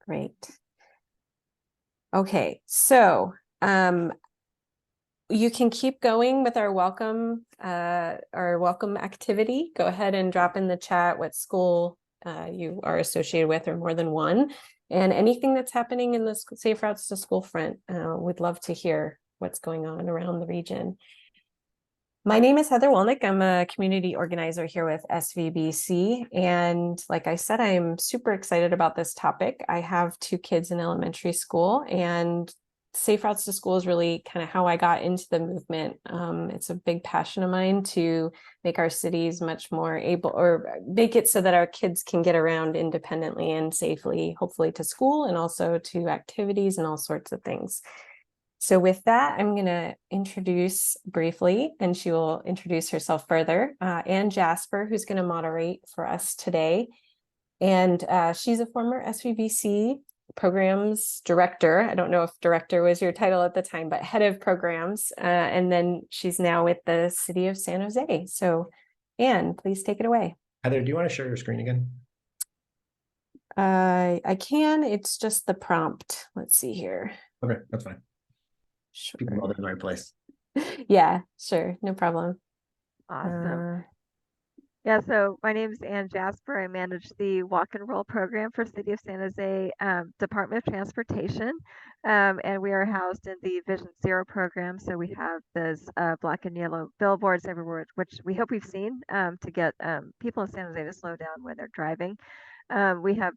Great. Okay, so you can keep going with our welcome activity. Go ahead and drop in the chat what school you are associated with, or more than one, and anything that's happening in the Safe Routes to School front. We'd love to hear what's going on around the region. My name is Heather Wolnick. I'm a community organizer here with SVBC. And like I said, I'm super excited about this topic. I have 2 kids in elementary school, and Safe Routes to School is really kind of how I got into the movement. It's a big passion of mine to make our cities much more able, or make it so that our kids can get around independently and safely, hopefully to school and also to activities and all sorts of things. So with that, I'm going to introduce briefly, and she will introduce herself further, Ann Jasper, who's going to moderate for us today. And she's a former SVBC programs director. I don't know if director was your title at the time, but head of programs. And then she's now with the city of San Jose. So Ann, please take it away. Heather, do you want to share your screen again? I can. It's just the prompt. Let's see here. Okay, that's fine. Sure. People know they're in the right place. Yeah, sure. No problem. Awesome. Yeah, so my name is Ann Jasper. I manage the Walk and Roll program for City of San Jose Department of Transportation. And we are housed in the Vision Zero program. So we have those black and yellow billboards everywhere, which we hope we've seen to get people in San Jose to slow down when they're driving. We have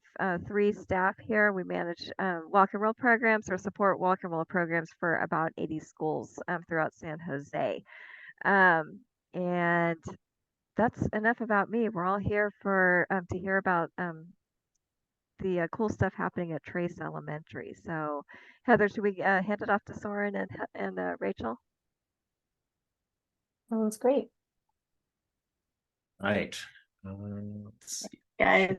3 staff here. We manage walk and roll programs, or support walk and roll programs for about 80 schools throughout San Jose. And that's enough about me. We're all here for to hear about the cool stuff happening at Trace Elementary. So, Heather, should we hand it off to Soren and Rachel? That was great. All right. Let's see. Guys.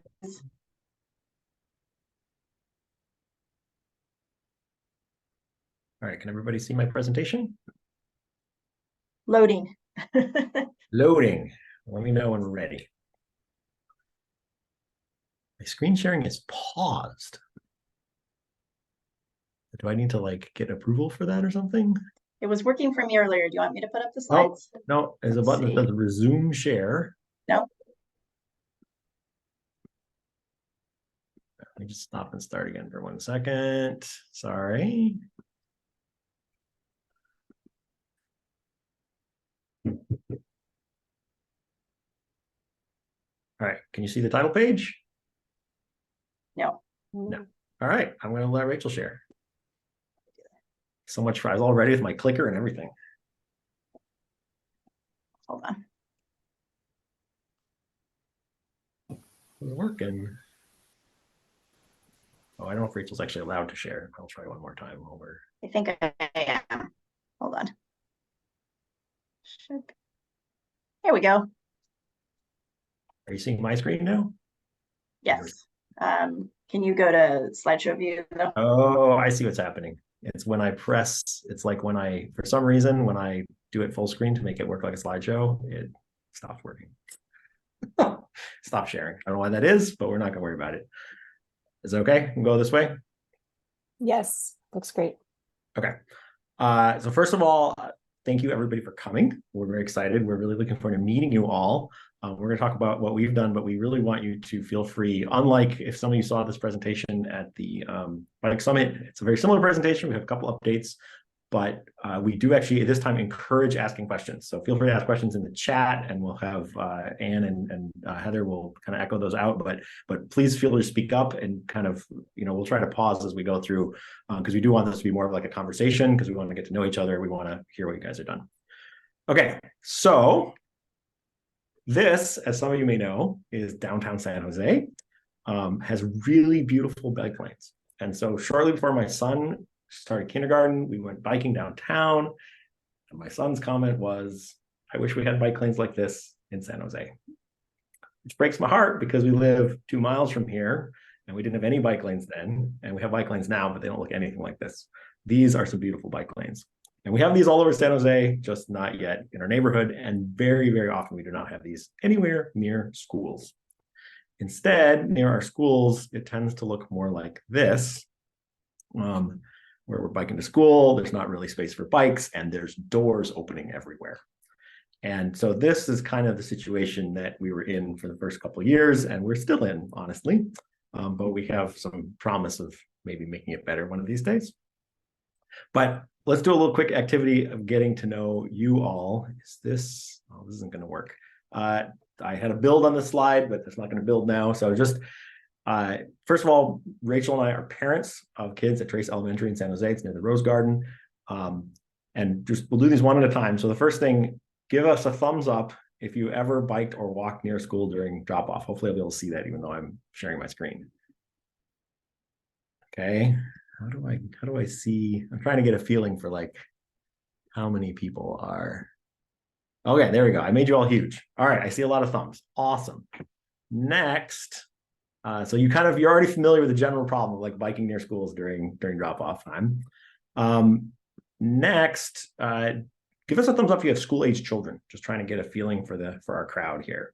All right, can everybody see my presentation? Loading. Loading. Let me know when we're ready. My screen sharing is paused. Do I need to like get approval for that or something? It was working for me earlier. Do you want me to put up the slides? Oh, no, there's a button that says resume share. No. Let me just stop and start again for 1 second. Sorry. All right, can you see the title page? No. No. All right, I'm going to let Rachel share. So much for, I was all ready with my clicker and everything. Hold on. It's working. Oh, I don't know if Rachel's actually allowed to share. I'll try one more time while we're... I think I am. Hold on. Should be. Here we go. Are you seeing my screen now? Yes. Can you go to slideshow view though? Oh, I see what's happening. It's when I press, it's like when I, for some reason, when I do it full screen to make it work like a slideshow, it stops working. Stop sharing. I don't know why that is, but we're not gonna worry about it. Is it okay? We can go this way? Yes, looks great. Okay. So first of all, thank you everybody for coming. We're very excited. We're really looking forward to meeting you all. We're going to talk about what we've done, but we really want you to feel free. Unlike if some of you saw this presentation at the Bike Summit, it's a very similar presentation. We have a couple updates, but we do actually this time encourage asking questions. So feel free to ask questions in the chat, and we'll have Ann and Heather will kind of echo those out. But please feel free to speak up and kind of, you know, we'll try to pause as we go through because we do want this to be more of like a conversation because we want to get to know each other. We want to hear what you guys are done. Okay, so this, as some of you may know, is downtown San Jose. Has really beautiful bike lanes. And so shortly before my son started kindergarten, we went biking downtown. And my son's comment was, I wish we had bike lanes like this in San Jose. Which breaks my heart because we live 2 miles from here and we didn't have any bike lanes then. And we have bike lanes now, but they don't look anything like this. These are some beautiful bike lanes. And we have these all over San Jose, just not yet in our neighborhood. And very, very often we do not have these anywhere near schools. Instead, near our schools, it tends to look more like this, where we're biking to school. There's not really space for bikes, and there's doors opening everywhere. And so this is kind of the situation that we were in for the first couple of years, and we're still in, honestly. But we have some promise of maybe making it better one of these days. But let's do a little quick activity of getting to know you all. Is this, oh, this isn't going to work. I had a build on the slide, but it's not going to build now. So just, first of all, Rachel and I are parents of kids at Trace Elementary in San Jose. It's near the Rose Garden. And just we'll do these one at a time. So the first thing, give us a thumbs up if you ever biked or walked near school during drop-off. Hopefully I'll be able to see that even though I'm sharing my screen. Okay, how do I see? I'm trying to get a feeling for like how many people are. Okay, there we go. I made you all huge. All right, I see a lot of thumbs. Awesome. Next, so you're already familiar with the general problem of like biking near schools during drop-off time. Next, give us a thumbs up if you have school-age children. Just trying to get a feeling for our crowd here.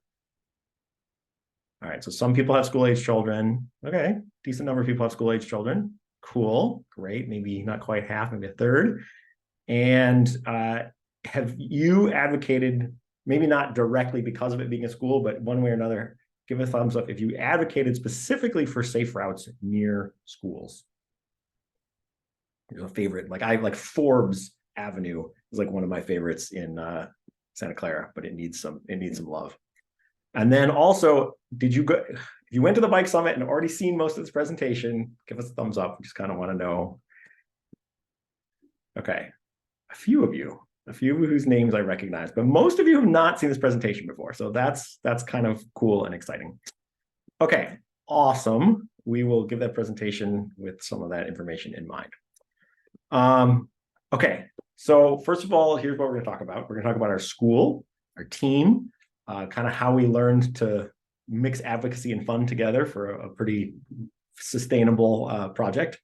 All right, so some people have school-age children. Okay, decent number of people have school-age children. Cool, great. Maybe not quite half, maybe a third. And have you advocated, maybe not directly because of it being a school, but one way or another, give a thumbs up if you advocated specifically for safe routes near schools. There's a favorite, like Forbes Avenue is like one of my favorites in Santa Clara, but it needs some love. And then also, if you went to the bike summit and already seen most of this presentation, give us a thumbs up. We just kind of want to know. Okay, a few of you whose names I recognize, but most of you have not seen this presentation before. So that's kind of cool and exciting. Okay, awesome. We will give that presentation with some of that information in mind. Okay, so first of all, here's what we're going to talk about. We're going to talk about our school, our team, kind of how we learned to mix advocacy and fun together for a pretty sustainable project.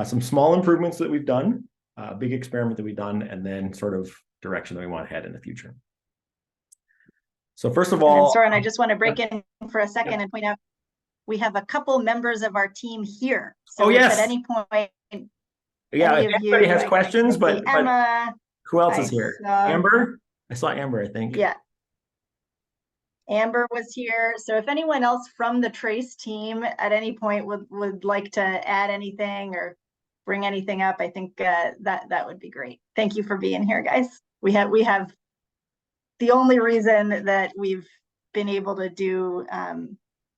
Some small improvements that we've done, a big experiment that we've done, and then sort of direction that we want to head in the future. So first of all, Soren, I just want to break in for a second and point out we have a couple members of our team here. So if at any point, yeah, if anybody has questions, but Emma, who else is here? Amber? I saw Amber, I think. Yeah. Amber was here. So if anyone else from the Trace team at any point would like to add anything or bring anything up, I think that would be great. Thank you for being here, guys. We have the only reason that we've been able to do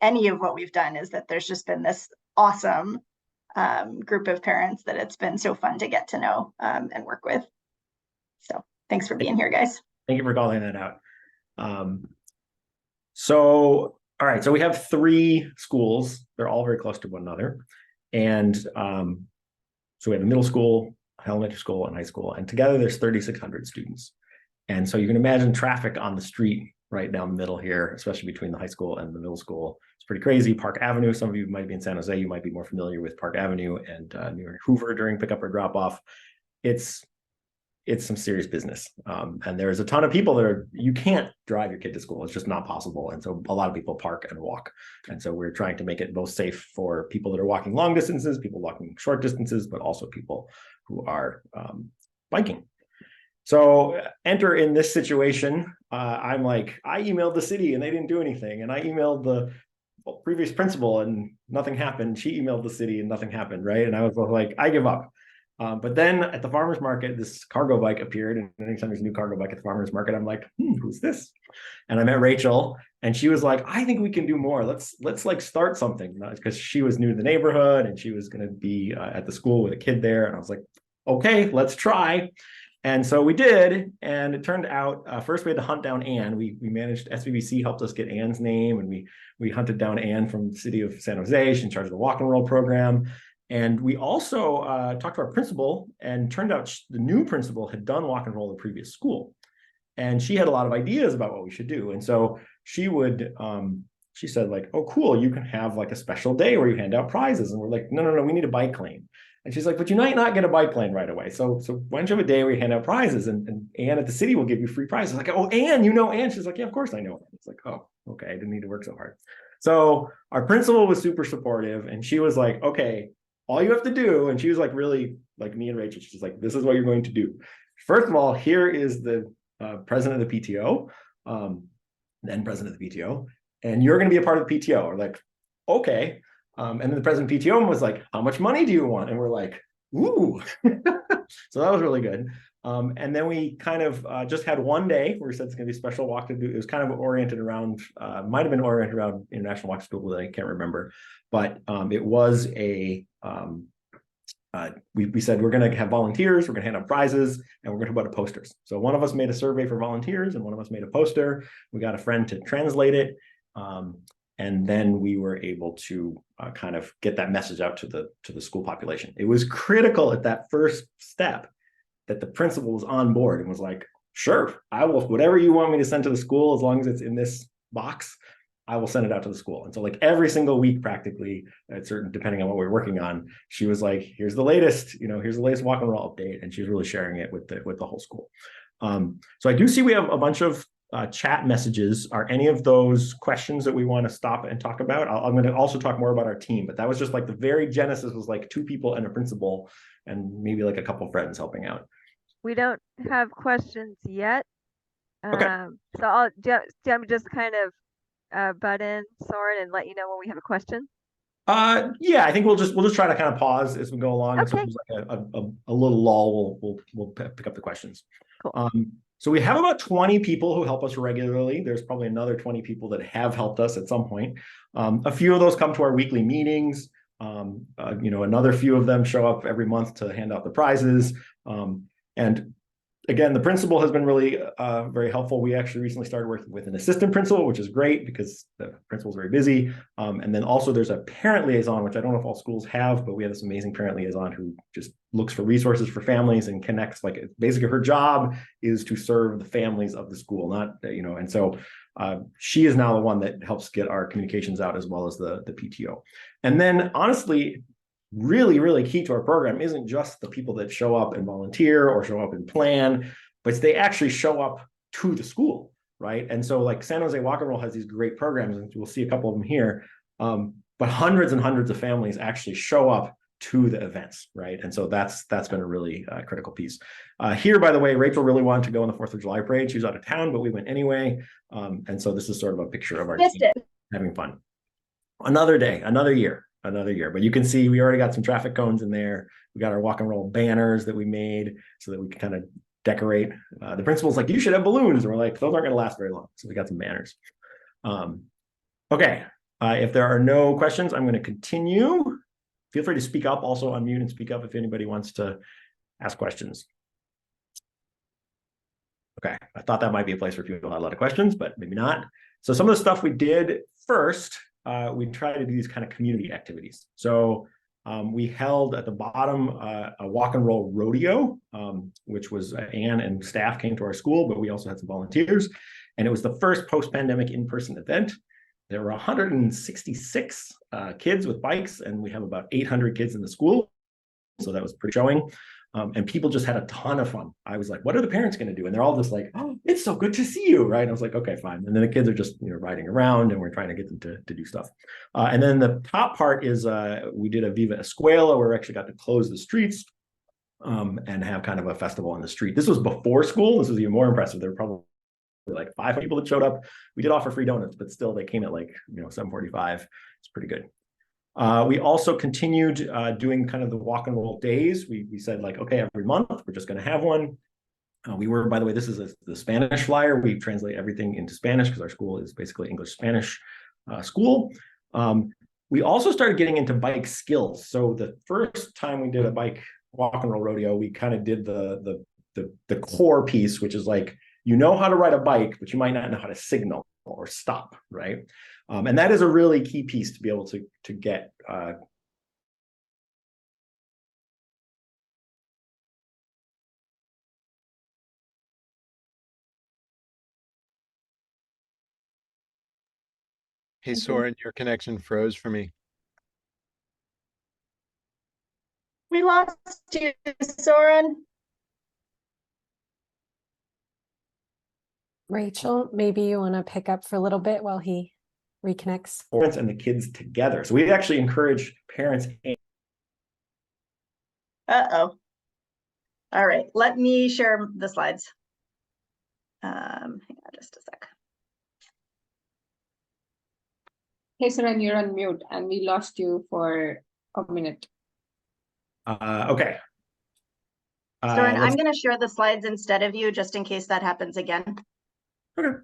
any of what we've done is that there's just been this awesome group of parents that it's been so fun to get to know and work with. So thanks for being here, guys. Thank you for calling that out. So, all right, so we have 3 schools. They're all very close to one another. And so we have a middle school, elementary school, and high school. And together there's 3,600 students. And so you can imagine traffic on the street right down the middle here, especially between the high school and the middle school. It's pretty crazy. Park Avenue, some of you might be in San Jose, you might be more familiar with Park Avenue and near Hoover during pickup or drop off. It's some serious business. And there's a ton of people that you can't drive your kid to school. It's just not possible. And so a lot of people park and walk. And so we're trying to make it both safe for people that are walking long distances, people walking short distances, but also people who are biking. So enter in this situation. I'm like, I emailed the city and they didn't do anything. And I emailed the previous principal and nothing happened. She emailed the city and nothing happened, right? And I was like, I give up. But then at the farmer's market, this cargo bike appeared, and anytime there's a new cargo bike at the farmer's market, I'm like, who's this? And I met Rachel, and she was like, I think we can do more. Let's like start something, because she was new to the neighborhood and she was going to be at the school with a kid there. And I was like, okay, let's try. And so we did, and it turned out first we had to hunt down Anne. We managed, SVBC helped us get Anne's name, and we hunted down Anne from the city of San Jose. She's in charge of the walk and roll program. And we also talked to our principal, and turned out the new principal had done walk and roll at the previous school. And she had a lot of ideas about what we should do. And so she said like, oh, cool, you can have like a special day where you hand out prizes. And we're like, no, we need a bike lane. And she's like, but you might not get a bike lane right away. So why don't you have a day where you hand out prizes, and Anne at the city will give you free prizes. Like, oh, Anne, you know Anne? She's like, yeah, of course I know. It's like, oh, okay, I didn't need to work so hard. So our principal was super supportive, and she was like, okay, all you have to do, and she was like really like me and Rachel, she's like, this is what you're going to do. First of all, here is the president of the PTO, then president of the PTO, and you're going to be a part of the PTO. We're like, okay. And then the president of PTO was like, how much money do you want? And we're like, ooh. So that was really good. And then we kind of just had one day where we said it's going to be a special walk to do. It was kind of oriented around, might have been oriented around International Walk to School, but I can't remember. But it was a, we said we're going to have volunteers, we're going to hand out prizes, and we're going to put out posters. So one of us made a survey for volunteers, and one of us made a poster. We got a friend to translate it. And then we were able to kind of get that message out to the school population. It was critical at that first step that the principal was on board and was like, sure, I will, whatever you want me to send to the school, as long as it's in this box, I will send it out to the school. And so like every single week, practically, at certain, depending on what we were working on, she was like, here's the latest, here's the latest walk and roll update. And she was really sharing it with the whole school. So I do see we have a bunch of chat messages. Are any of those questions that we want to stop and talk about? I'm going to also talk more about our team, but that was just like the very genesis was like 2 people and a principal and maybe like a couple of friends helping out. We don't have questions yet. Okay. So I'll just kind of butt in, Soren, and let you know when we have a question. Yeah, I think we'll just try to kind of pause as we go along. Okay. So there's like a little lull. We'll pick up the questions. Cool. So we have about 20 people who help us regularly. There's probably another 20 people that have helped us at some point. A few of those come to our weekly meetings. Another few of them show up every month to hand out the prizes. And again, the principal has been really very helpful. We actually recently started working with an assistant principal, which is great because the principal's very busy. And then also there's a parent liaison, which I don't know if all schools have, but we have this amazing parent liaison who just looks for resources for families and connects. Like basically her job is to serve the families of the school, not, and so she is now the one that helps get our communications out as well as the PTO. And then honestly, really, really key to our program isn't just the people that show up and volunteer or show up and plan, but they actually show up to the school, right? And so like San Jose Walk and Roll has these great programs, and we'll see a couple of them here, but hundreds and hundreds of families actually show up to the events, right? And so that's been a really critical piece. Here, by the way, Rachel really wanted to go on the 4th of July parade. She was out of town, but we went anyway. And so this is sort of a picture of our team having fun. Another day, another year. But you can see we already got some traffic cones in there. We got our walk and roll banners that we made so that we can kind of decorate. The principal's like, you should have balloons. And we're like, those aren't going to last very long. So we got some banners. Okay. If there are no questions, I'm going to continue. Feel free to speak up, also unmute and speak up if anybody wants to ask questions. Okay. I thought that might be a place where people had a lot of questions, but maybe not. So some of the stuff we did first, we try to do these kind of community activities. So we held at the bottom a walk and roll rodeo, which was Anne and staff came to our school, but we also had some volunteers. And it was the first post-pandemic in-person event. There were 166 kids with bikes, and we have about 800 kids in the school. So that was pretty showing. And people just had a ton of fun. I was like, what are the parents going to do? And they're all just like, oh, it's so good to see you, right? And I was like, okay, fine. And then the kids are just, riding around, and we're trying to get them to do stuff. And then the top part is we did a Viva Escuela, where we actually got to close the streets and have kind of a festival on the street. This was before school. This was even more impressive. There were probably like 5 people that showed up. We did offer free donuts, but still they came at like, 7:45. It's pretty good. We also continued doing kind of the walk and roll days. We said like, okay, every month we're just going to have one. We were, by the way, this is the Spanish flyer. We translate everything into Spanish because our school is basically English-Spanish school. We also started getting into bike skills. So the first time we did a bike walk and roll rodeo, we kind of did the core piece, which is like, how to ride a bike, but you might not know how to signal or stop, right? And that is a really key piece to be able to get Hey, Soren, your connection froze for me. We lost you, Soren. Rachel, maybe you want to pick up for a little bit while he Reconnects. parents and the kids together. So we actually encourage parents. Uh-oh. All right, let me share the slides. Hang on just a sec. Hey, Soren, you're on mute and we lost you for a minute. Okay. Soren, let's- I'm going to share the slides instead of you, just in case that happens again. Okay.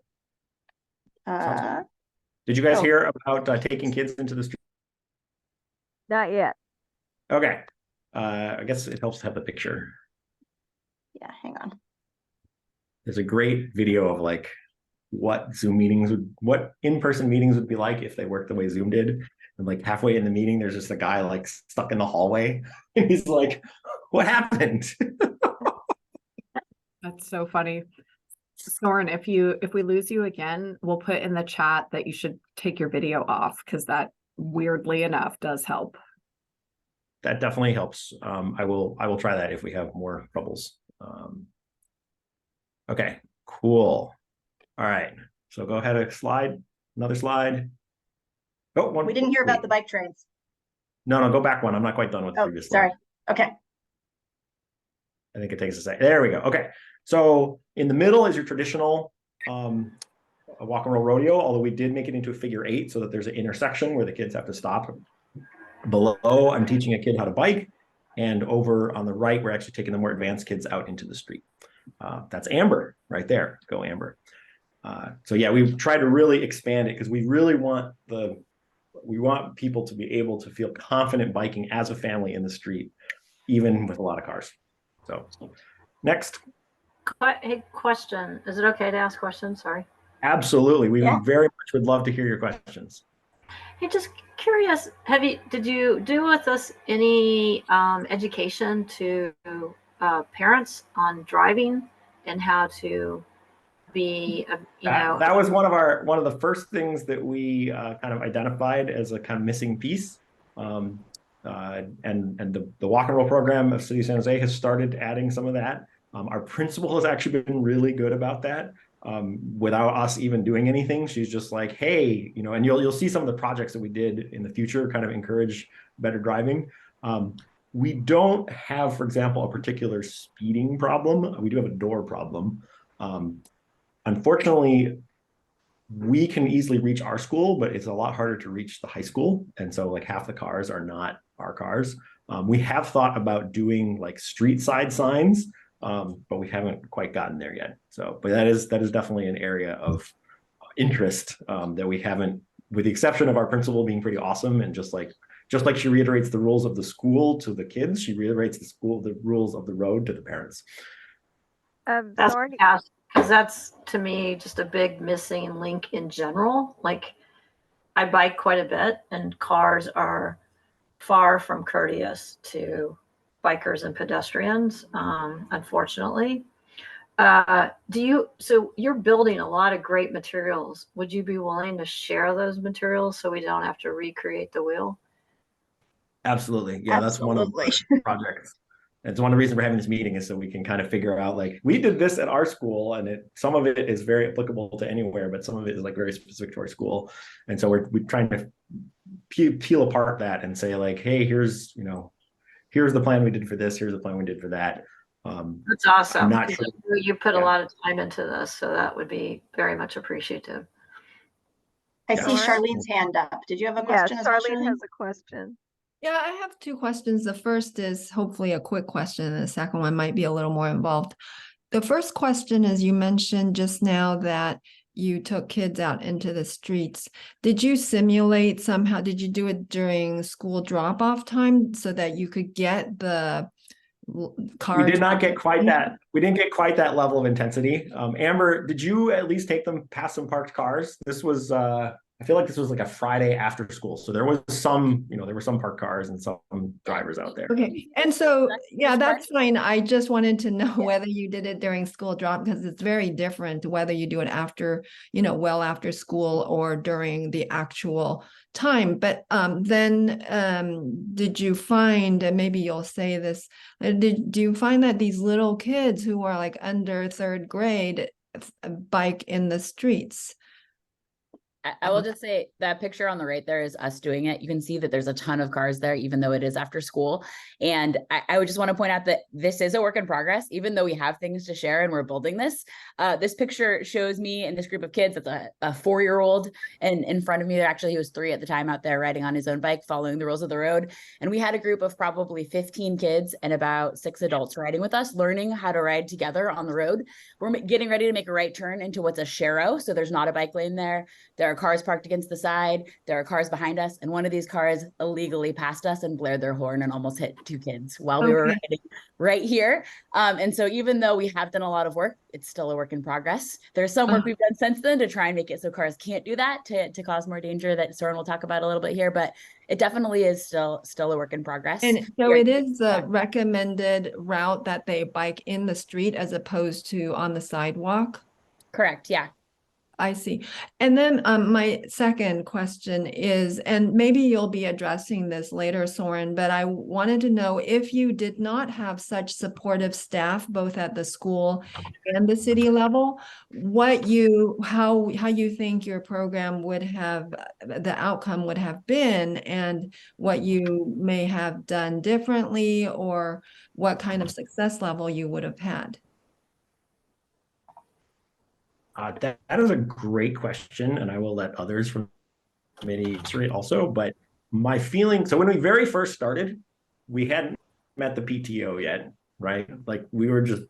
Uh, Did you guys oh. hear about taking kids into the street? Not yet. Okay. I guess it helps to have the picture. Yeah, hang on. There's a great video of like what what in-person meetings would be like if they worked the way Zoom did. And like halfway in the meeting, there's just a guy like stuck in the hallway. And he's like, what happened? That's so funny. Soren, if we lose you again, we'll put in the chat that you should take your video off, because that weirdly enough does help. That definitely helps. I will try that if we have more troubles. Okay, cool. All right. So go ahead and slide. Another slide. Oh, one. We didn't hear about the bike trains. No, go back one. I'm not quite done with the Oh, previous sorry. slide. Okay. I think it takes a second. There we go. Okay. So in the middle is your traditional a walk and roll rodeo, although we did make it into a figure 8 so that there's an intersection where the kids have to stop. Below, I'm teaching a kid how to bike. And over on the right, we're actually taking the more advanced kids out into the street. That's Amber right there. Go Amber. So yeah, we've tried to really expand it because we really want people to be able to feel confident biking as a family in the street, even with a lot of cars. So next. Hey, question. Is it okay to ask questions? Sorry. Absolutely. We Yeah. very much would love to hear your questions. Hey, just curious, did you do with us any education to parents on driving and how to be, That was one of the first things that we kind of identified as a kind of missing piece. And the walk and roll program of City of San Jose has started adding some of that. Our principal has actually been really good about that. Without us even doing anything, she's just like, hey, and you'll see some of the projects that we did in the future kind of encourage better driving. We don't have, for example, a particular speeding problem. We do have a door problem. Unfortunately, we can easily reach our school, but it's a lot harder to reach the high school. And so like half the cars are not our cars. We have thought about doing like street side signs, but we haven't quite gotten there yet. So, but that is definitely an area of interest that we haven't, with the exception of our principal being pretty awesome. And just like she reiterates the rules of the school to the kids, she reiterates the rules of the road to the parents. That's because that's to me just a big missing link in general. Like I bike quite a bit and cars are far from courteous to bikers and pedestrians, unfortunately. So you're building a lot of great materials. Would you be willing to share those materials so we don't have to recreate the wheel? Absolutely. Yeah, that's one of the projects. It's one of the reasons we're having this meeting is so we can kind of figure out, like, we did this at our school and some of it is very applicable to anywhere, but some of it is like very specific to our school. And so we're trying to peel apart that and say like, hey, here's the plan we did for this. Here's the plan we did for that. That's awesome. I'm not sure. You put a lot of time into this, so that would be very much appreciative. I see Charlene's hand up. Did you have a question? Yeah, Charlene has a question. Yeah, I have 2 questions. The first is hopefully a quick question, and the second one might be a little more involved. The first question is, you mentioned just now that you took kids out into the streets. Did you simulate somehow? Did you do it during school drop-off time so that you could get the car? We did not get quite that. We didn't get quite that level of intensity. Amber, did you at least take them past some parked cars? This was I feel like this was like a Friday after school. So there was some, there were some parked cars and some drivers out there. Okay. And so, yeah, that's fine. I just wanted to know whether you did it during school drop, because it's very different whether you do it after, well after school or during the actual time. But then did you find, and maybe you'll say this, do you find that these little kids who are like under 3rd grade bike in the streets? I will just say that picture on the right there is us doing it. You can see that there's a ton of cars there, even though it is after school. And I would just want to point out that this is a work in progress, even though we have things to share and we're building this. This picture shows me and this group of kids. It's a 4-year-old, and in front of me, actually, he was 3 at the time, out there riding on his own bike, following the rules of the road. And we had a group of probably 15 kids and about 6 adults riding with us, learning how to ride together on the road. We're getting ready to make a right turn into what's a sharrow. So there's not a bike lane there. There are cars parked against the side. There are cars behind us. And one of these cars illegally passed us and blared their horn and almost hit 2 kids while we were riding right here. And so even though we have done a lot of work, it's still a work in progress. There's some work we've done since then to try and make it so cars can't do that, to cause more danger, that Soren will talk about a little bit here, but it definitely is still a work in progress. And so it is a recommended route that they bike in the street as opposed to on the sidewalk? Correct, yeah. I see. And then my second question is, and maybe you'll be addressing this later, Soren, but I wanted to know, if you did not have such supportive staff, both at the school and the city level, how you think your program would have, the outcome would have been, and what you may have done differently, or what kind of success level you would have had. That is a great question, and I will let others from the committee answer it also. But my feeling, so when we very first started, we hadn't met the PTO yet, right? Like we were just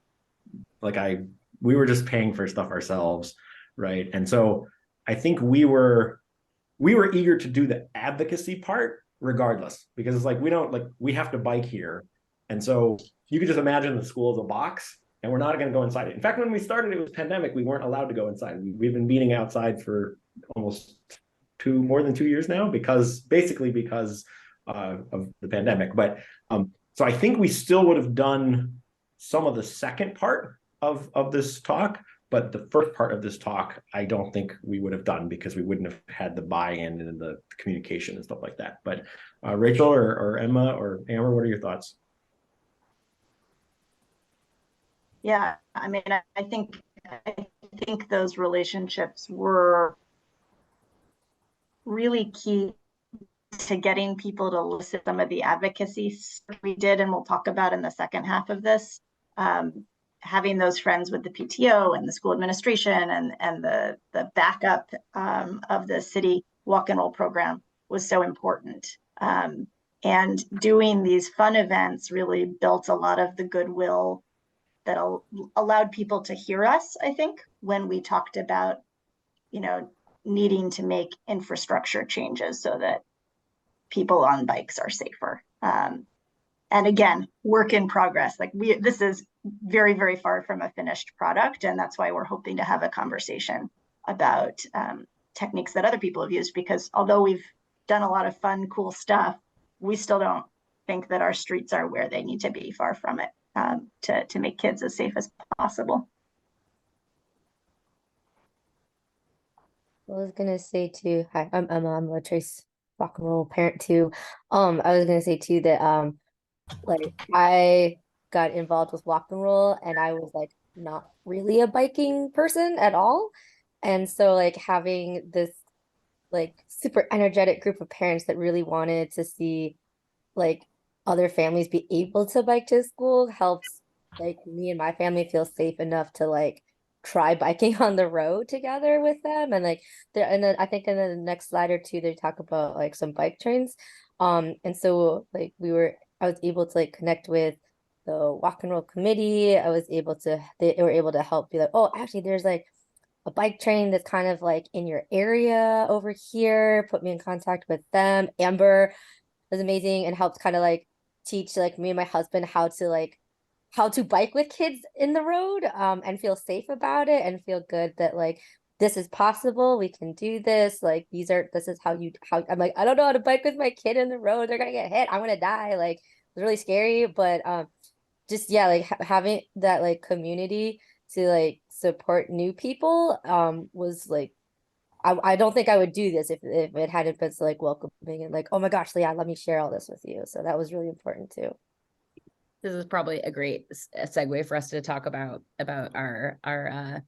paying for stuff ourselves, right? And so I think we were eager to do the advocacy part regardless, because it's like we have to bike here, and so you could just imagine the school as a box. And we're not going to go inside it. In fact, when we started, it was pandemic. We weren't allowed to go inside. We've been meeting outside for almost more than 2 years now, because of the pandemic. But so I think we still would have done some of the second part of this talk, but the first part of this talk, I don't think we would have done, because we wouldn't have had the buy-in and the communication and stuff like that. But Rachel or Emma or Amber, what are your thoughts? Yeah, I mean, I think those relationships were really key to getting people to listen to some of the advocacy we did, and we'll talk about in the second half of this. Having those friends with the PTO and the school administration and the backup of the city walk and roll program was so important. And doing these fun events really built a lot of the goodwill that allowed people to hear us, I think, when we talked about, needing to make infrastructure changes so that people on bikes are safer. And again, work in progress. This is very, very far from a finished product. And that's why we're hoping to have a conversation about techniques that other people have used, because although we've done a lot of fun, cool stuff, we still don't think that our streets are where they need to be, far from it. To make kids as safe as possible. I was gonna say too, hi, I'm Emma, I'm a Trace rock and roll parent too. I was gonna say too that I got involved with walk and roll, and I was not really a biking person at all. And so having this super energetic group of parents that really wanted to see other families be able to bike to school helps me and my family feel safe enough to try biking on the road together with them. And and then I think in the next slide or two they talk about some bike trains. And so I was able to connect with the walk and roll committee. They were able to help be oh, actually there's a bike train that's kind of in your area over here. Put me in contact with them. Amber was amazing and helped kind of teach me and my husband how to bike with kids in the road and feel safe about it and feel good that this is possible, we can do this, this is how I'm I don't know how to bike with my kid in the road, they're gonna get hit, I'm gonna die, it's really scary. But just having that community to support new people was I don't think I would do this if it hadn't been so welcoming and oh my gosh, yeah, let me share all this with you. So that was really important too. This is probably a great segue for us to talk about our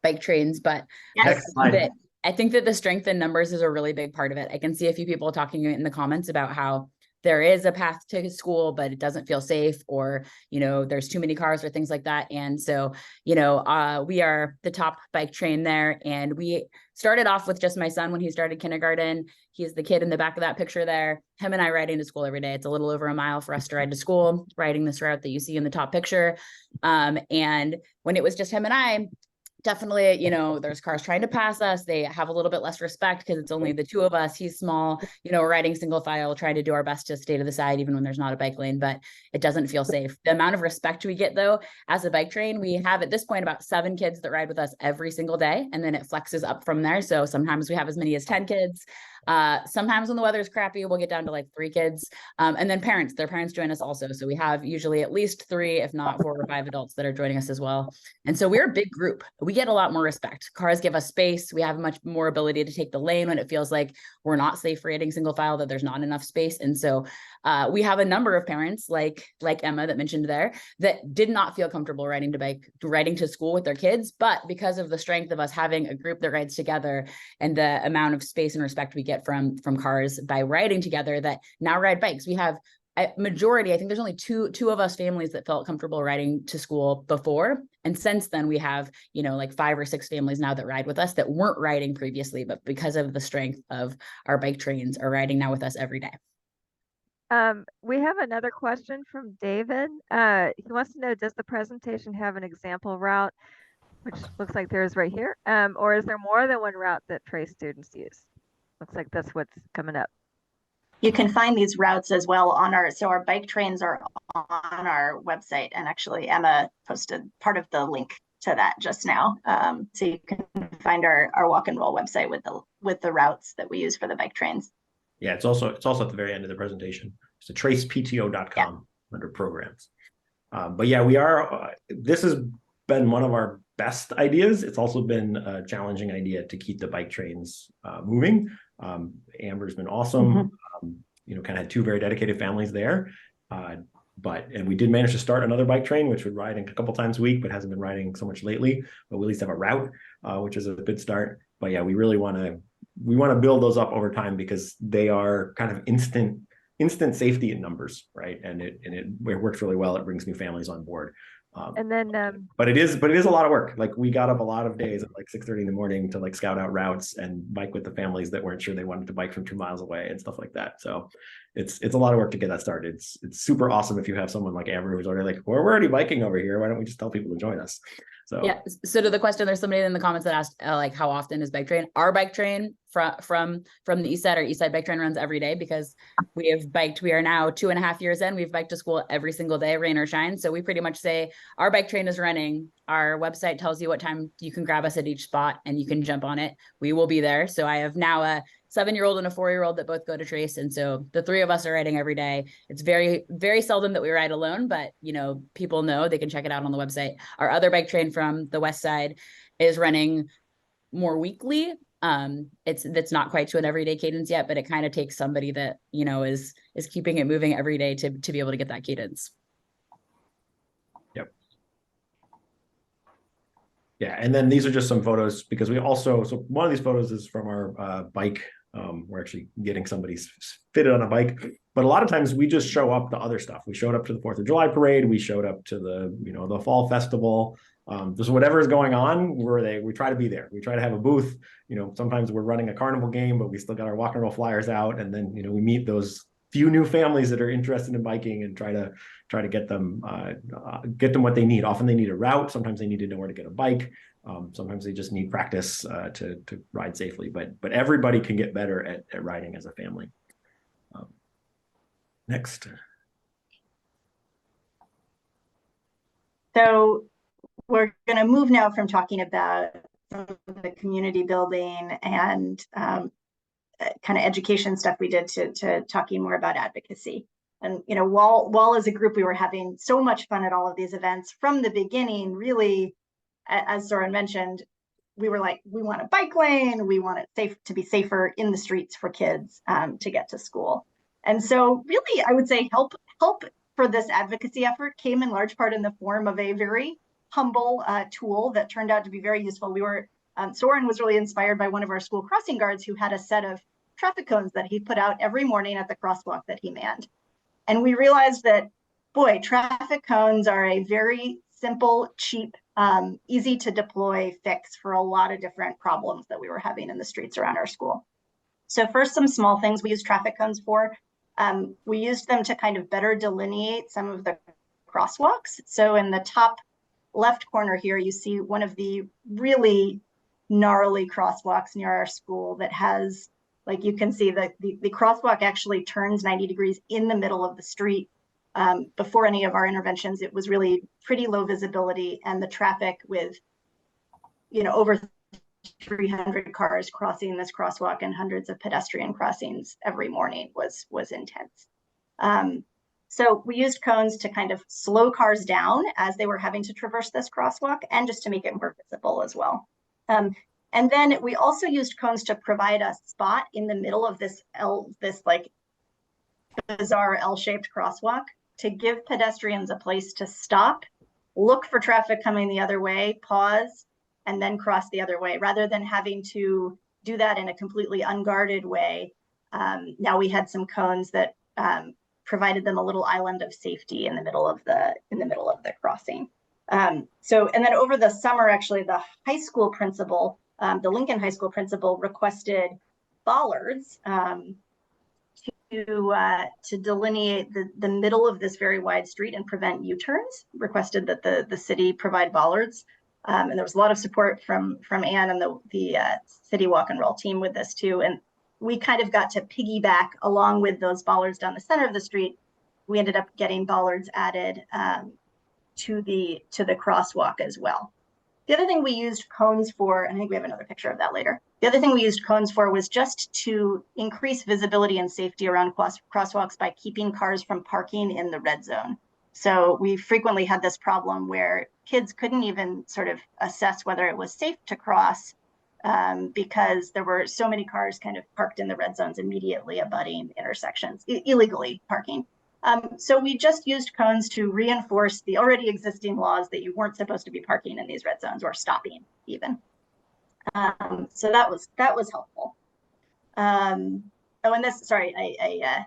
bike trains, but next slide. I think that the strength in numbers is a really big part of it. I can see a few people talking in the comments about how there is a path to school, but it doesn't feel safe, or, there's too many cars or things like that. And so, we are the top bike train there. And we started off with just my son when he started kindergarten. He's the kid in the back of that picture there. Him and I riding to school every day. It's a little over a mile for us to ride to school, riding this route that you see in the top picture. And when it was just him and I, definitely, there's cars trying to pass us. They have a little bit less respect because it's only the two of us. He's small, we're riding single file, trying to do our best to stay to the side, even when there's not a bike lane, but it doesn't feel safe. The amount of respect we get, though, as a bike train, we have at this point about 7 kids that ride with us every single day, and then it flexes up from there. So sometimes we have as many as 10 kids. Sometimes when the weather is crappy, we'll get down to like 3 kids. And then their parents join us also. So we have usually at least 3, if not 4 or 5 adults that are joining us as well. And so we're a big group. We get a lot more respect. Cars give us space. We have much more ability to take the lane when it feels like we're not safe riding single file, that there's not enough space. And so we have a number of parents like Emma that mentioned there that did not feel comfortable riding to school with their kids, but because of the strength of us having a group that rides together and the amount of space and respect we get from cars by riding together, that now ride bikes. We have a majority, I think there's only two of us families that felt comfortable riding to school before. And since then we have, like 5 or 6 families now that ride with us that weren't riding previously, but because of the strength of our bike trains are riding now with us every day. We have another question from David. He wants to know, does the presentation have an example route, which looks like there is right here, or is there more than one route that Trace students use? Looks like that's what's coming up. You can find these routes as well on our bike trains are on our website, and actually Emma posted part of the link to that just now. So you can find our walk and roll website with the routes that we use for the bike trains. Yeah, it's also at the very end of the presentation. It's tracepto.com under programs. But yeah, we are. This has been one of our best ideas. It's also been a challenging idea to keep the bike trains moving. Amber's been awesome. Kind of had 2 very dedicated families there. And we did manage to start another bike train, which would ride a couple times a week, but hasn't been riding so much lately. But we at least have a route, which is a good start. But yeah, we really want to build those up over time, because they are kind of instant safety in numbers, right? And it works really well. It brings new families on board. And then, but it is a lot of work. Like, we got up a lot of days at like 6:30 in the morning to like scout out routes and bike with the families that weren't sure they wanted to bike from 2 miles away and stuff like that. So it's a lot of work to get that started. It's super awesome if you have someone like Amber who's already like, well, we're already biking over here. Why don't we just tell people to join us? So yeah. So to the question, there's somebody in the comments that asked like, how often is bike train? Our bike train from the east side, our east side bike train runs every day, because we have biked. We are now 2.5 years in. We've biked to school every single day, rain or shine. So we pretty much say our bike train is running. Our website tells you what time you can grab us at each spot and you can jump on it. We will be there. So I have now a 7-year-old and a 4-year-old that both go to Trace. And so the 3 of us are riding every day. It's very, very seldom that we ride alone, but people know, they can check it out on the website. Our other bike train from the west side is running more weekly. That's not quite to an everyday cadence yet, but it kind of takes somebody that, is keeping it moving every day to be able to get that cadence. Yep. Yeah. And then these are just some photos, because so one of these photos is from our bike. We're actually getting somebody fitted on a bike, but a lot of times we just show up to other stuff. We showed up to the 4th of July parade. We showed up to the fall festival. Just whatever is going on, we try to be there. We try to have a booth. Sometimes we're running a carnival game, but we still got our walk and roll flyers out. And then, we meet those few new families that are interested in biking and try to get them what they need. Often they need a route. Sometimes they need to know where to get a bike. Sometimes they just need practice to ride safely, but everybody can get better at riding as a family. Next. So we're going to move now from talking about the community building and kind of education stuff we did to talking more about advocacy. And, while as a group, we were having so much fun at all of these events from the beginning, really, as Soren mentioned, we were like, we want a bike lane. We want it to be safer in the streets for kids to get to school. And so really, I would say help for this advocacy effort came in large part in the form of a very humble tool that turned out to be very useful. We were Soren was really inspired by one of our school crossing guards who had a set of traffic cones that he put out every morning at the crosswalk that he manned. And we realized that, boy, traffic cones are a very simple, cheap, easy to deploy fix for a lot of different problems that we were having in the streets around our school. So first, some small things we used traffic cones for. We used them to kind of better delineate some of the crosswalks. So in the top left corner here, you see one of the really gnarly crosswalks near our school that has, like you can see the crosswalk actually turns 90 degrees in the middle of the street. Before any of our interventions, it was really pretty low visibility, and the traffic with, over 300 cars crossing this crosswalk and hundreds of pedestrian crossings every morning was intense. So we used cones to kind of slow cars down as they were having to traverse this crosswalk, and just to make it more visible as well. And then we also used cones to provide a spot in the middle of this like bizarre L-shaped crosswalk to give pedestrians a place to stop, look for traffic coming the other way, pause, and then cross the other way, rather than having to do that in a completely unguarded way. Now we had some cones that provided them a little island of safety in the middle of the crossing. And then over the summer, actually, the high school principal, the Lincoln High School principal, requested bollards to delineate the middle of this very wide street and prevent U-turns. Requested that the city provide bollards. And there was a lot of support from Anne and the city walk and roll team with this too. And we kind of got to piggyback along with those bollards down the center of the street. We ended up getting bollards added to the crosswalk as well. The other thing we used cones for, and I think we have another picture of that later. The other thing we used cones for was just to increase visibility and safety around crosswalks by keeping cars from parking in the red zone. So we frequently had this problem where kids couldn't even sort of assess whether it was safe to cross because there were so many cars kind of parked in the red zones immediately abutting intersections, illegally parking. So we just used cones to reinforce the already existing laws that you weren't supposed to be parking in these red zones or stopping even. So that was helpful. And this, sorry, I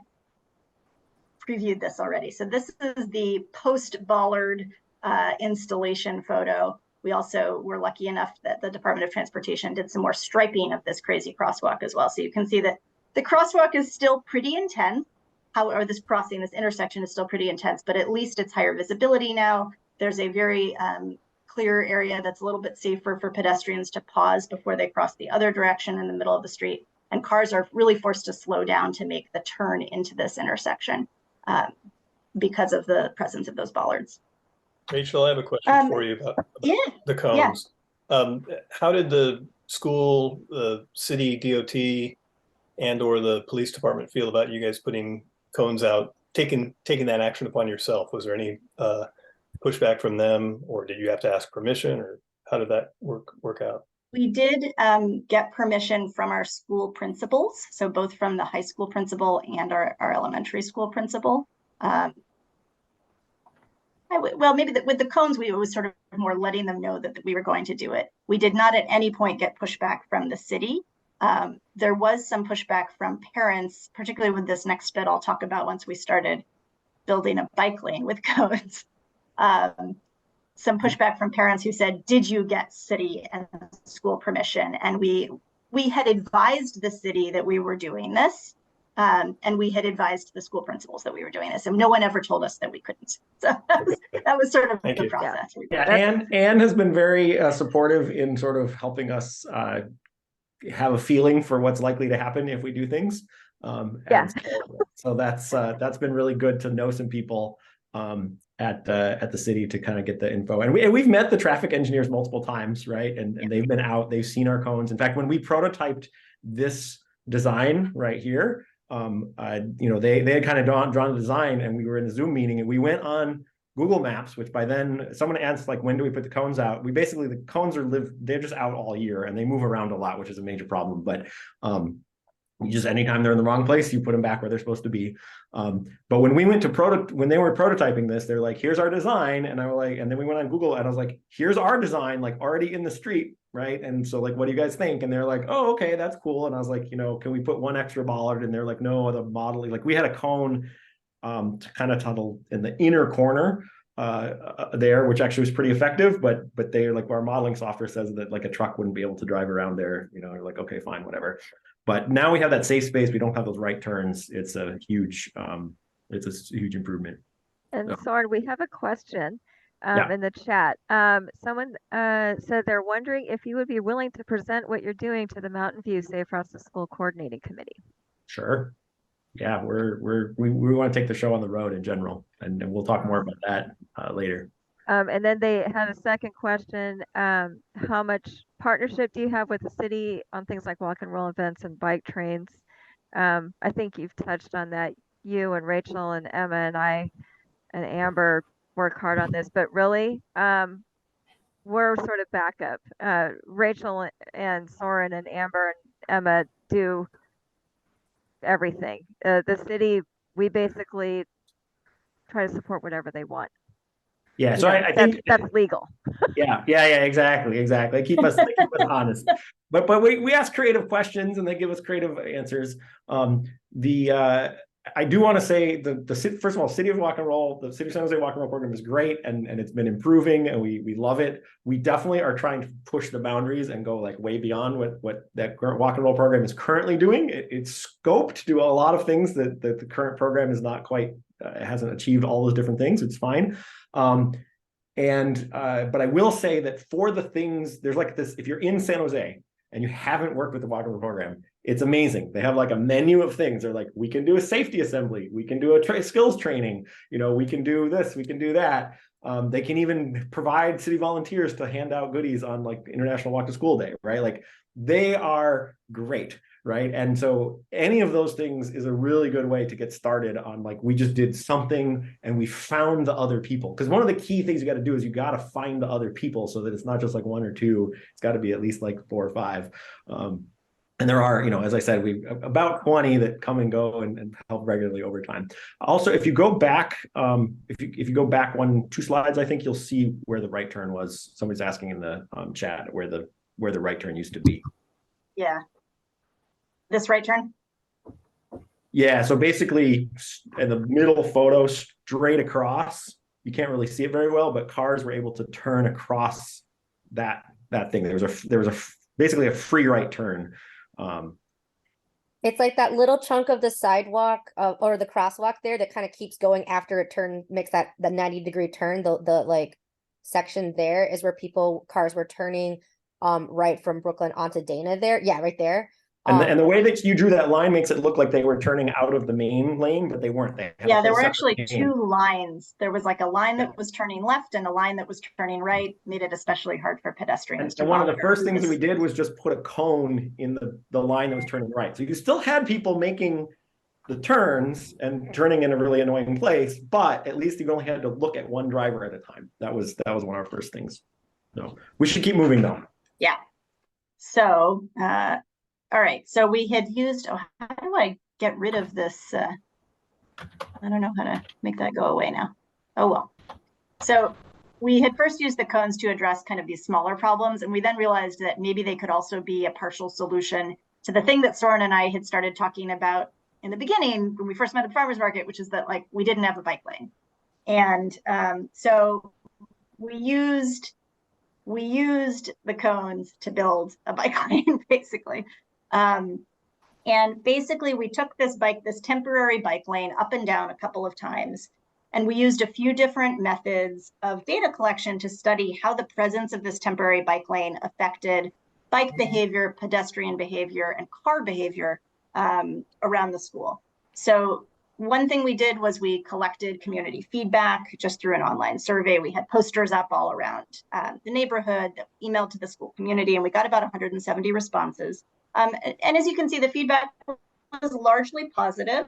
previewed this already. So this is the post-bollard installation photo. We also were lucky enough that the Department of Transportation did some more striping of this crazy crosswalk as well. So you can see that the crosswalk is still pretty intense. However, this crossing, this intersection is still pretty intense, but at least it's higher visibility now. There's a very clear area that's a little bit safer for pedestrians to pause before they cross the other direction in the middle of the street. And cars are really forced to slow down to make the turn into this intersection because of the presence of those bollards. Rachel, I have a question for you about the cones. Yeah. How did the school, the city DOT, and/or the police department feel about you guys putting cones out, taking that action upon yourself? Was there any pushback from them, or did you have to ask permission, or how did that work out? We did get permission from our school principals, so both from the high school principal and our elementary school principal. Well, maybe with the cones, we was sort of more letting them know that we were going to do it. We did not at any point get pushback from the city. There was some pushback from parents, particularly with this next bit I'll talk about once we started building a bike lane with cones. Some pushback from parents who said, did you get city and school permission? And we had advised the city that we were doing this, and we had advised the school principals that we were doing this, and no one ever told us that we couldn't. So that was sort of the process. Yeah, Anne has been very supportive in sort of helping us have a feeling for what's likely to happen if we do things. So that's been really good to know some people at the city to kind of get the info. And we've met the traffic engineers multiple times, right? And they've been out, they've seen our cones. In fact, when we prototyped this design right here, they had kind of drawn the design, and we were in a Zoom meeting, and we went on Google Maps, which by then someone asked, like, when do we put the cones out? The cones they're just out all year, and they move around a lot, which is a major problem. But just anytime they're in the wrong place, you put them back where they're supposed to be. But when we went to when they were prototyping this, they're like, here's our design. And I was like, and then we went on Google, and I was like, here's our design, like already in the street. right? And so like, what do you guys think? And they're like, oh, okay, that's cool. And I was like, you know, can we put one extra bollard? And they're like, no, the modeling, like we had a cone to kind of tunnel in the inner corner there, which actually was pretty effective, but they're like, our modeling software says that like a truck wouldn't be able to drive around there, you know, you're like, okay, fine, whatever. But now we have that safe space. We don't have those right turns. It's a huge improvement. And So. Soren, we have a question Yeah. in the chat. Someone said they're wondering if you would be willing to present what you're doing to the Mountain View Safe Routes to School Coordinating Committee. Sure. Yeah, we want to take the show on the road in general, and we'll talk more about that later. And then they had a second question. How much partnership do you have with the city on things like walk and roll events and bike trains? I think you've touched on that. You and Rachel and Emma and I and Amber work hard on this, but really, we're sort of backup. Rachel and Soren and Amber and Emma do everything. The city, we basically try to support whatever they want. Yeah, so I think that's legal. Yeah, exactly. They keep us honest. But we ask creative questions and they give us creative answers. I do want to say first of all, City of Walk and Roll, the City of San Jose Walk and Roll program is great and it's been improving and we love it. We definitely are trying to push the boundaries and go like way beyond what that current Walk and Roll program is currently doing. It's scoped to do a lot of things that the current program is not quite hasn't achieved all those different things. It's fine. But I will say that for the things, there's like this, if you're in San Jose and you haven't worked with the Walk and Roll program, it's amazing. They have like a menu of things. They're like, we can do a safety assembly. We can do a skills training. You know, we can do this, we can do that. They can even provide city volunteers to hand out goodies on like International Walk to School Day, right? Like they are great. Right. And so any of those things is a really good way to get started on like, we just did something and we found the other people. Because one of the key things you got to do is you got to find the other people so that it's not just like one or two. It's got to be at least like 4 or 5. And there are, you know, as I said, we about 20 that come and go and help regularly over time. Also, if you go back, if you go back 2 slides, I think you'll see where the right turn was. Somebody's asking in the chat where the right turn used to be. Yeah. This right turn? Yeah, so basically in the middle photo straight across, you can't really see it very well, but cars were able to turn across that thing. There was basically a free right turn. It's like that little chunk of the sidewalk or the crosswalk there that kind of keeps going after it makes the 90-degree turn. The like section there is where cars were turning right from Brooklyn onto Dana there. Yeah, right there. And the way that you drew that line makes it look like they were turning out of the main lane, but they weren't. Yeah, there were actually 2 lines. There was like a line that was turning left and a line that was turning right, made it especially hard for pedestrians. And one of the first things that we did was just put a cone in the line that was turning right. So you still had people making the turns and turning in a really annoying place, but at least you only had to look at one driver at a time. That was one of our first things. So we should keep moving though. Yeah. So, all right, so we had used, how do I get rid of this? I don't know how to make that go away now. Oh, well. So we had first used the cones to address kind of these smaller problems, and we then realized that maybe they could also be a partial solution to the thing that Soren and I had started talking about in the beginning when we first met at the farmer's market, which is that like we didn't have a bike lane. And so we used the cones to build a bike lane, basically. And basically we took this temporary bike lane up and down a couple of times, and we used a few different methods of data collection to study how the presence of this temporary bike lane affected bike behavior, pedestrian behavior, and car behavior around the school. So one thing we did was we collected community feedback just through an online survey. We had posters up all around the neighborhood, emailed to the school community, and we got about 170 responses. And as you can see, the feedback was largely positive,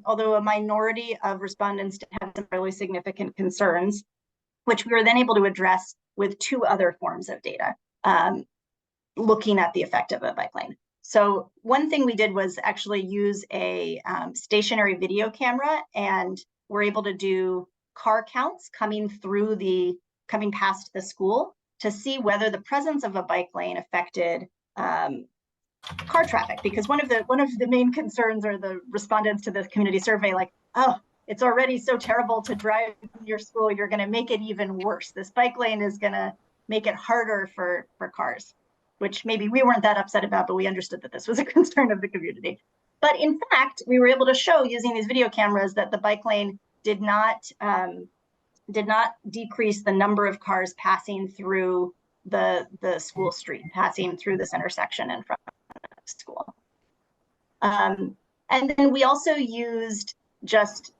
although a minority of respondents had some really significant concerns, which we were then able to address with 2 other forms of data, looking at the effect of a bike lane. So one thing we did was actually use a stationary video camera, and we're able to do car counts coming past the school. to see whether the presence of a bike lane affected car traffic, because one of the main concerns or the respondents to the community survey, like, oh, it's already so terrible to drive in your school, you're going to make it even worse. This bike lane is going to make it harder for cars, which maybe we weren't that upset about, but we understood that this was a concern of the community. But in fact, we were able to show using these video cameras that the bike lane did not decrease the number of cars passing through the school street, passing through this intersection in front of school. And then we also used just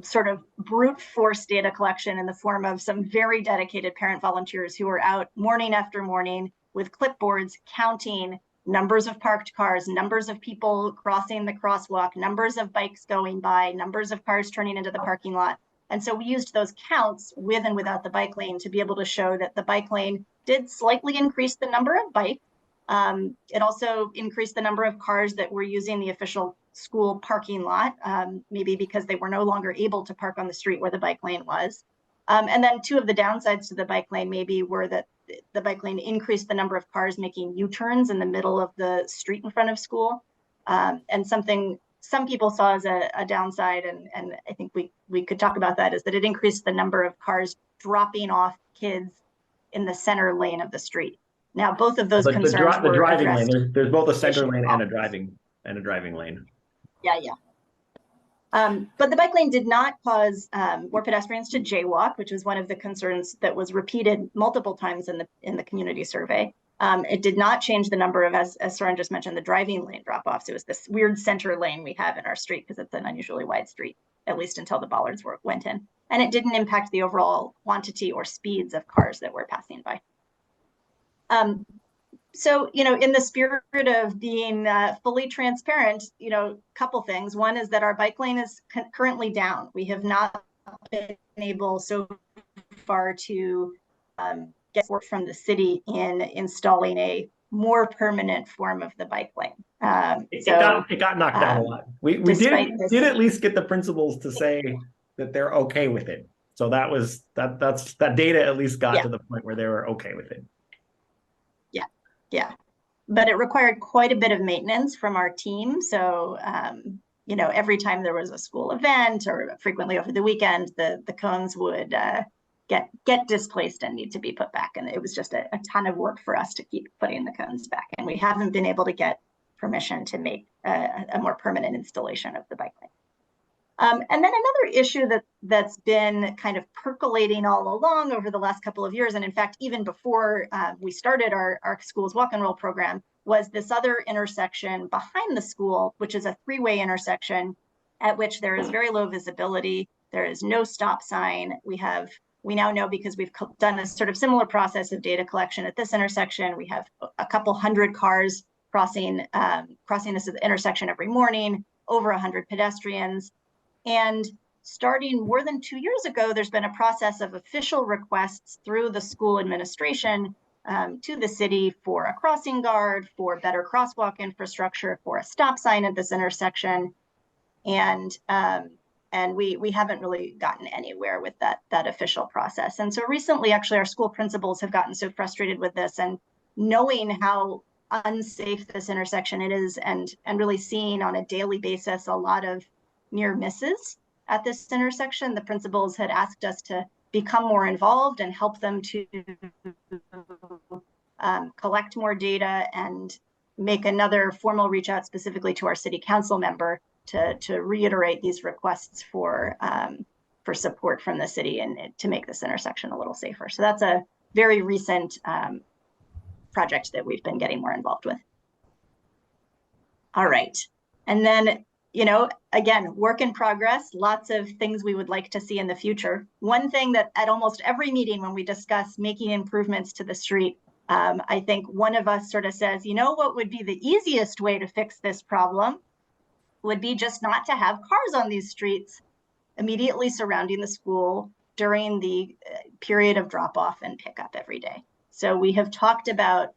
sort of brute force data collection in the form of some very dedicated parent volunteers who were out morning after morning with clipboards counting numbers of parked cars, numbers of people crossing the crosswalk, numbers of bikes going by, numbers of cars turning into the parking lot. And so we used those counts with and without the bike lane to be able to show that the bike lane did slightly increase the number of bikes. It also increased the number of cars that were using the official school parking lot, maybe because they were no longer able to park on the street where the bike lane was. And then two of the downsides to the bike lane maybe were that the bike lane increased the number of cars making U-turns in the middle of the street in front of school. And something some people saw as a downside, and I think we could talk about that, is that it increased the number of cars dropping off kids in the center lane of the street. Now, both of those concerns were driving addressed. lane. There's both a center lane and a driving lane. Yeah. But the bike lane did not cause more pedestrians to jaywalk, which was one of the concerns that was repeated multiple times in the community survey. It did not change the number of, as Soren just mentioned, the driving lane drop-offs. It was this weird center lane we have in our street because it's an unusually wide street, at least until the bollards went in. And it didn't impact the overall quantity or speeds of cars that were passing by. So, in the spirit of being fully transparent, couple things. One is that our bike lane is currently down. We have not been able so far to get support from the city in installing a more permanent form of the bike lane. It got knocked down a lot. We did at least get the principals to say that they're okay with it. So that data at least got to the point where they were okay with it. Yeah, but it required quite a bit of maintenance from our team. So, every time there was a school event or frequently over the weekend, the cones would get displaced and need to be put back. And it was just a ton of work for us to keep putting the cones back. And we haven't been able to get permission to make a more permanent installation of the bike lane. And then another issue that's been kind of percolating all along over the last couple of years, and in fact, even before we started our school's walk and roll program, was this other intersection behind the school, which is a three-way intersection at which there is very low visibility. There is no stop sign. We now know, because we've done a sort of similar process of data collection at this intersection, we have a couple hundred cars crossing this intersection every morning, over 100 pedestrians. And starting more than 2 years ago, there's been a process of official requests through the school administration to the city for a crossing guard, for better crosswalk infrastructure, for a stop sign at this intersection. And we haven't really gotten anywhere with that official process. And so recently, actually, our school principals have gotten so frustrated with this, and knowing how unsafe this intersection it is, and really seeing on a daily basis a lot of near misses at this intersection, the principals had asked us to become more involved and help them to collect more data and make another formal reach out specifically to our city council member to reiterate these requests for support from the city and to make this intersection a little safer. So that's a very recent project that we've been getting more involved with. All right, and then again, work in progress, lots of things we would like to see in the future. One thing that at almost every meeting when we discuss making improvements to the street, I think one of us sort of says, what would be the easiest way to fix this problem would be just not to have cars on these streets immediately surrounding the school during the period of drop-off and pickup every day. So we have talked about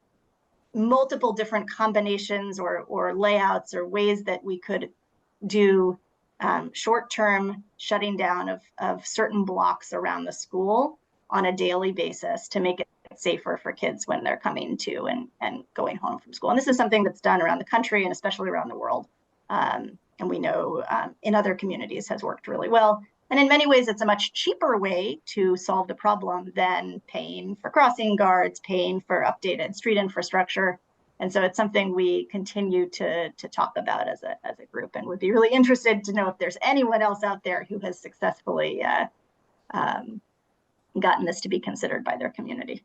multiple different combinations or layouts or ways that we could do short-term shutting down of certain blocks around the school on a daily basis to make it safer for kids when they're coming to and going home from school. And this is something that's done around the country and especially around the world. And we know in other communities has worked really well. And in many ways, it's a much cheaper way to solve the problem than paying for crossing guards, paying for updated street infrastructure. And so it's something we continue to talk about as a group, and would be really interested to know if there's anyone else out there who has successfully gotten this to be considered by their community.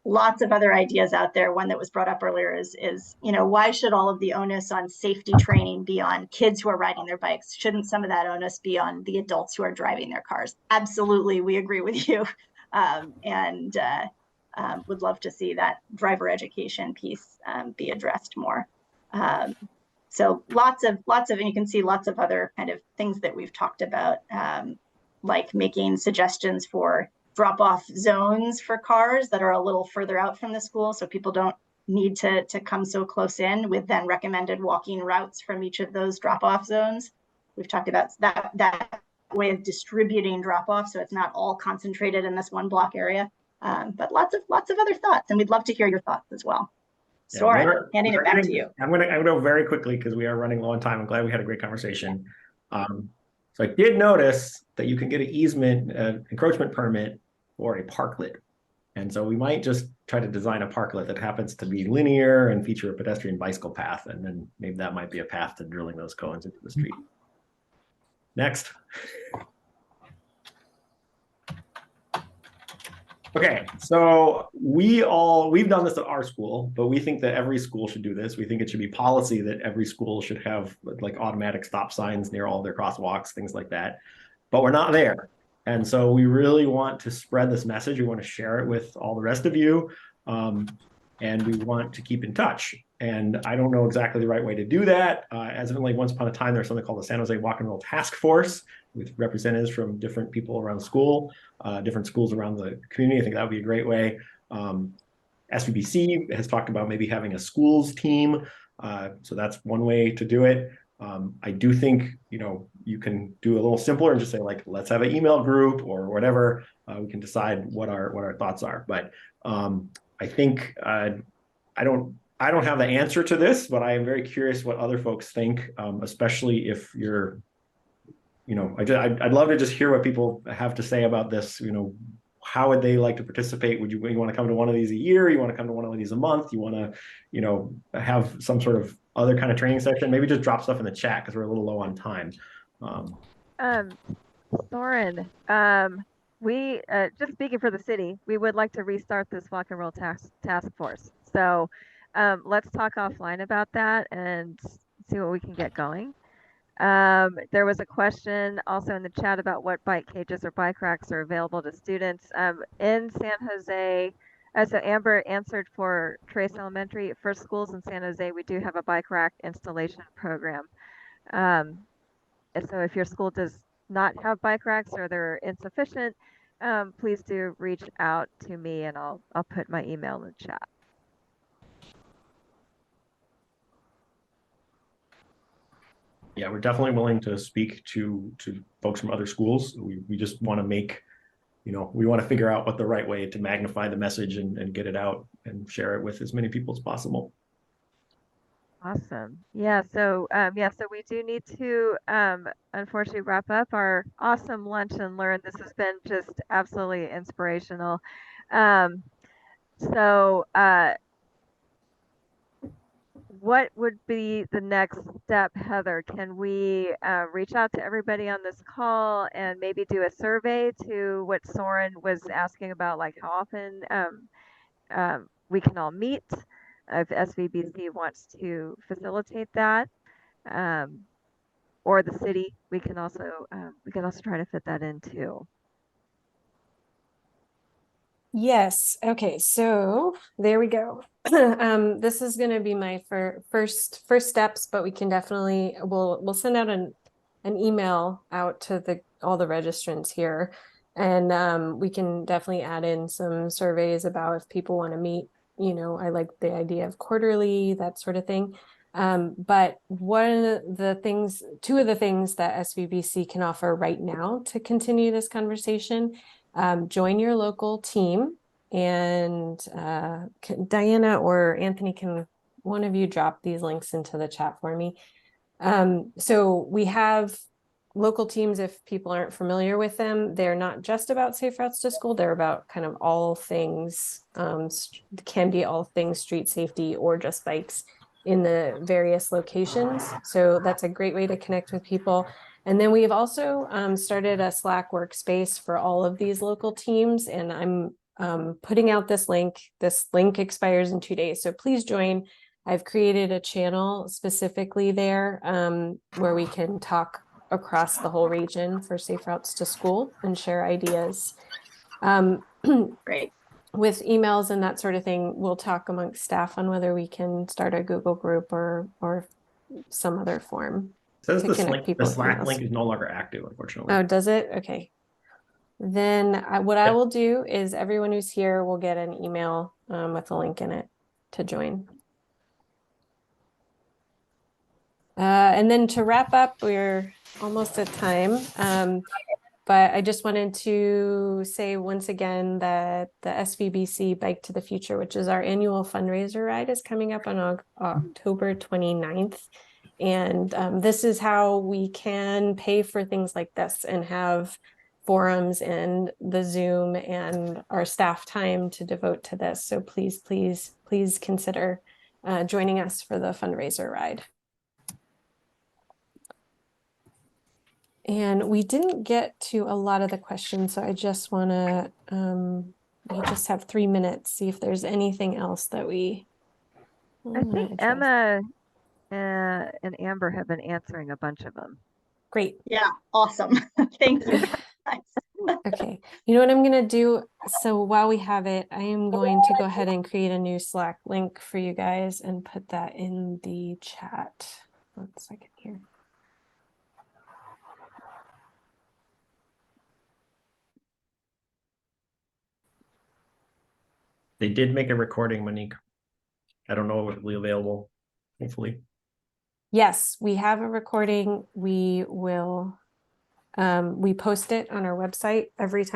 Lots of other ideas out there. One that was brought up earlier is why should all of the onus on safety training be on kids who are riding their bikes? Shouldn't some of that onus be on the adults who are driving their cars? Absolutely, we agree with you, and would love to see that driver education piece be addressed more. So lots of, and you can see lots of other kind of things that we've talked about, like making suggestions for drop-off zones for cars that are a little further out from the school, so people don't need to come so close in, with then recommended walking routes from each of those drop-off zones. We've talked about that way of distributing drop-off, so it's not all concentrated in this one block area. But lots of other thoughts, and we'd love to hear your thoughts as well. Soren, handing it back to you. I'm gonna go very quickly because we are running low on time. I'm glad we had a great conversation. So I did notice that you can get an easement, encroachment permit for a parklet. And so we might just try to design a parklet that happens to be linear and feature a pedestrian bicycle path. And then maybe that might be a path to drilling those cones into the street. Next. Okay, so we've done this at our school, but we think that every school should do this. We think it should be policy that every school should have like automatic stop signs near all their crosswalks, things like that. But we're not there. And so we really want to spread this message. We want to share it with all the rest of you. And we want to keep in touch. And I don't know exactly the right way to do that. As of like once upon a time, there's something called the San Jose Walk and Roll Task Force with representatives from different people around the school, different schools around the community. I think that would be a great way. SVBC has talked about maybe having a schools team. So that's one way to do it. I do think, you can do a little simpler and just say like, let's have an email group or whatever. We can decide what our thoughts are. But I think I don't have the answer to this, but I am very curious what other folks think, especially if you're, I'd love to just hear what people have to say about this. How would they like to participate? You want to come to one of these a year? You want to come to one of these a month? You want to, have some sort of other kind of training session? Maybe just drop stuff in the chat because we're a little low on time. Soren, we just speaking for the city, we would like to restart this walk and roll task force. So let's talk offline about that and see what we can get going. There was a question also in the chat about what bike cages or bike racks are available to students in San Jose. So Amber answered for Trace Elementary. For schools in San Jose, we do have a bike rack installation program. And so if your school does not have bike racks or they're insufficient, please do reach out to me and I'll put my email in the chat. Yeah, we're definitely willing to speak to folks from other schools. We just want to make, we want to figure out what the right way to magnify the message and get it out and share it with as many people as possible. Awesome. Yeah. So so we do need to unfortunately wrap up our awesome lunch and learn. This has been just absolutely inspirational. What would be the next step, Heather? Can we reach out to everybody on this call and maybe do a survey to what Soren was asking about, like how often we can all meet? If SVBC wants to facilitate that, or the city, we can also try to fit that in too. Yes. Okay. So there we go. This is going to be my first steps, but we can definitely we'll send out an email out to all the registrants here, and we can definitely add in some surveys about if people want to meet. I like the idea of quarterly, that sort of thing. But two of the things that SVBC can offer right now to continue this conversation join your local team, and Diana or Anthony, can one of you drop these links into the chat for me? So we have local teams. If people aren't familiar with them, they're not just about safe routes to school. They're about kind of all things, can be all things street safety or just bikes in the various locations. So that's a great way to connect with people. And then we've also started a Slack workspace for all of these local teams, and I'm putting out this link. This link expires in 2 days, so please join. I've created a channel specifically there where we can talk across the whole region for safe routes to school and share ideas. Great. With emails and that sort of thing, we'll talk amongst staff on whether we can start a Google group or some other form. It says to the connect Slack, people the with Slack emails. link is no longer active, unfortunately. Oh, does it? Okay. Then what I will do is everyone who's here will get an email with a link in it to join. And then to wrap up, we're almost at time. But I just wanted to say once again that the SVBC Bike to the Future, which is our annual fundraiser ride, is coming up on October 29th. And this is how we can pay for things like this and have forums and the Zoom and our staff time to devote to this. So please, please, please consider joining us for the fundraiser ride. And we didn't get to a lot of the questions, so I just want to, we just have 3 minutes, see if there's anything else that we I think Emma and Amber have been answering a bunch of them. Great. Yeah, awesome. Thank you. Okay, you know what I'm going to do? So while we have it, I am going to go ahead and create a new Slack link for you guys and put that in the chat. 1 second here. They did make a recording, Monique. I don't know if it'll be available, hopefully. Yes, we have a recording. We will, we post it on our website every time.